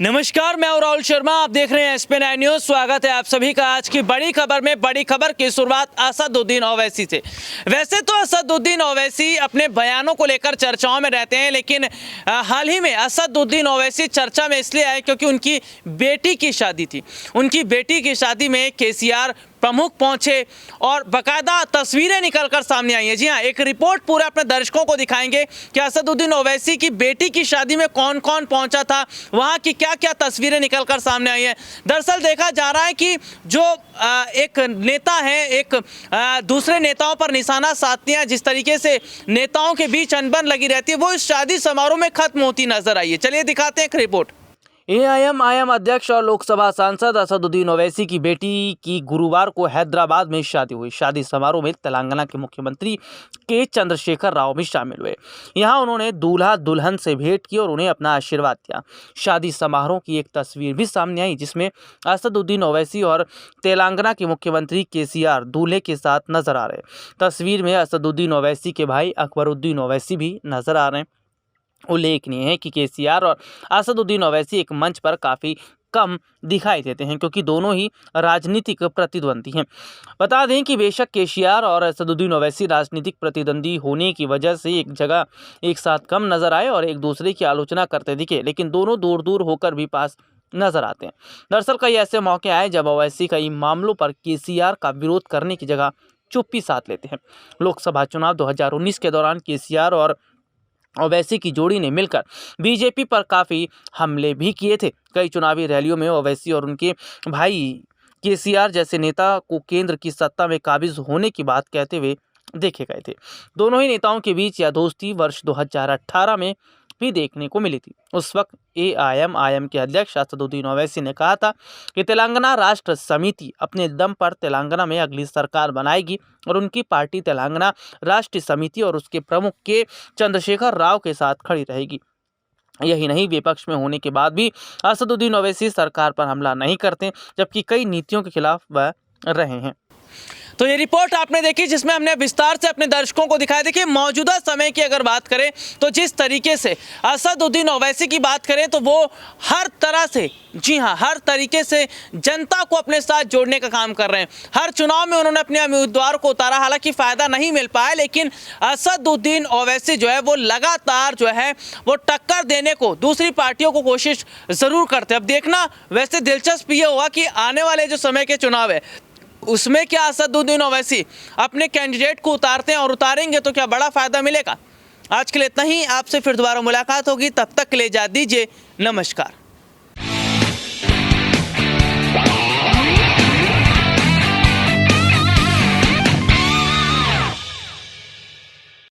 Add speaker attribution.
Speaker 1: नमस्कार, मैं हूं राहुल शर्मा। आप देख रहे हैं SP9 न्यूज। स्वागत है आप सभी का आज की बड़ी खबर में। बड़ी खबर की शुरुआत असदुद्दीन ओवैसी से। वैसे तो असदुद्दीन ओवैसी अपने बयानों को लेकर चर्चाओं में रहते हैं, लेकिन हाल ही में असदुद्दीन ओवैसी चर्चा में इसलिए आए क्योंकि उनकी बेटी की शादी थी। उनकी बेटी की शादी में KCR प्रमुख पहुंचे और बाकायदा तस्वीरें निकलकर सामने आई हैं। जी हाँ, एक रिपोर्ट पूरे अपने दर्शकों को दिखाएंगे कि असदुद्दीन ओवैसी की बेटी की शादी में कौन कौन पहुंचा था, वहां की क्या क्या तस्वीरें निकलकर सामने आई हैं। दरअसल देखा जा रहा है कि जो एक नेता है, एक दूसरे नेताओं पर निशाना साधती हैं, जिस तरीके से नेताओं के बीच अनबन लगी रहती है, वो इस शादी समारोह में खत्म होती नजर आई है। चलिए दिखाते हैं एक रिपोर्ट। AIM अध्यक्ष और लोकसभा सांसद असदुद्दीन ओवैसी की बेटी की गुरुवार को हैदराबाद में शादी हुई। शादी समारोह में तेलंगाना के मुख्यमंत्री के चंद्रशेखर राव भी शामिल हुए। यहां उन्होंने दूल्हा दुल्हन से भेंट की और उन्हें अपना आशीर्वाद दिया। शादी समारोह की एक तस्वीर भी सामने आई जिसमें असदुद्दीन ओवैसी और तेलंगाना के मुख्यमंत्री KCR दूल्हे के साथ नजर आ रहे। तस्वीर में असदुद्दीन ओवैसी के भाई अकबरुद्दीन ओवैसी भी नजर आ रहे हैं। उल्लेखनीय है कि KCR और असदुद्दीन ओवैसी एक मंच पर काफ़ी कम दिखाई देते हैं क्योंकि दोनों ही राजनीतिक प्रतिद्वंदी हैं। बता दें कि बेशक KCR और असदुद्दीन ओवैसी राजनीतिक प्रतिद्वंदी होने की वजह से एक जगह एक साथ कम नजर आए और एक दूसरे की आलोचना करते दिखे, लेकिन दोनों दूर दूर होकर भी पास नजर आते हैं। दरअसल कई ऐसे मौके आए जब ओवैसी कई मामलों पर KCR का विरोध करने की जगह चुप्पी साध लेते हैं। लोकसभा चुनाव 2019 के दौरान KCR और ओवैसी की जोड़ी ने मिलकर बीजेपी पर काफ़ी हमले भी किए थे। कई चुनावी रैलियों में ओवैसी और उनके भाई KCR जैसे नेता को केंद्र की सत्ता में काबिज होने की बात कहते हुए देखे गए थे। दोनों ही नेताओं के बीच यह दोस्ती वर्ष 2018 में भी देखने को मिली थी। उस वक्त AIM के अध्यक्ष असदुद्दीन ओवैसी ने कहा था कि तेलंगाना राष्ट्र समिति अपने दम पर तेलंगाना में अगली सरकार बनाएगी और उनकी पार्टी तेलंगाना राष्ट्रीय समिति और उसके प्रमुख के चंद्रशेखर राव के साथ खड़ी रहेगी। यही नहीं, विपक्ष में होने के बाद भी असदुद्दीन ओवैसी सरकार पर हमला नहीं करते, जबकि कई नीतियों के खिलाफ वह रहे हैं। तो ये रिपोर्ट आपने देखी जिसमें हमने विस्तार से अपने दर्शकों को दिखाया। देखिए, मौजूदा समय की अगर बात करें तो जिस तरीके से असदुद्दीन ओवैसी की बात करें तो वो हर तरह से, जी हाँ, हर तरीके से जनता को अपने साथ जोड़ने का काम कर रहे हैं। हर चुनाव में उन्होंने अपने उम्मीदवार को उतारा, हालांकि फायदा नहीं मिल पाया, लेकिन असदुद्दीन ओवैसी जो है वो लगातार जो है वो टक्कर देने को दूसरी पार्टियों को कोशिश जरूर करते हैं। अब देखना वैसे दिलचस्प ये हुआ कि आने वाले जो समय के चुनाव है उसमें क्या असदुद्दीन ओवैसी अपने कैंडिडेट को उतारते हैं और उतारेंगे तो क्या बड़ा फायदा मिलेगा। आज के लिए इतना ही। आपसे फिर दोबारा मुलाकात होगी, तब तक के लिए इजाज़त दीजिए। नमस्कार।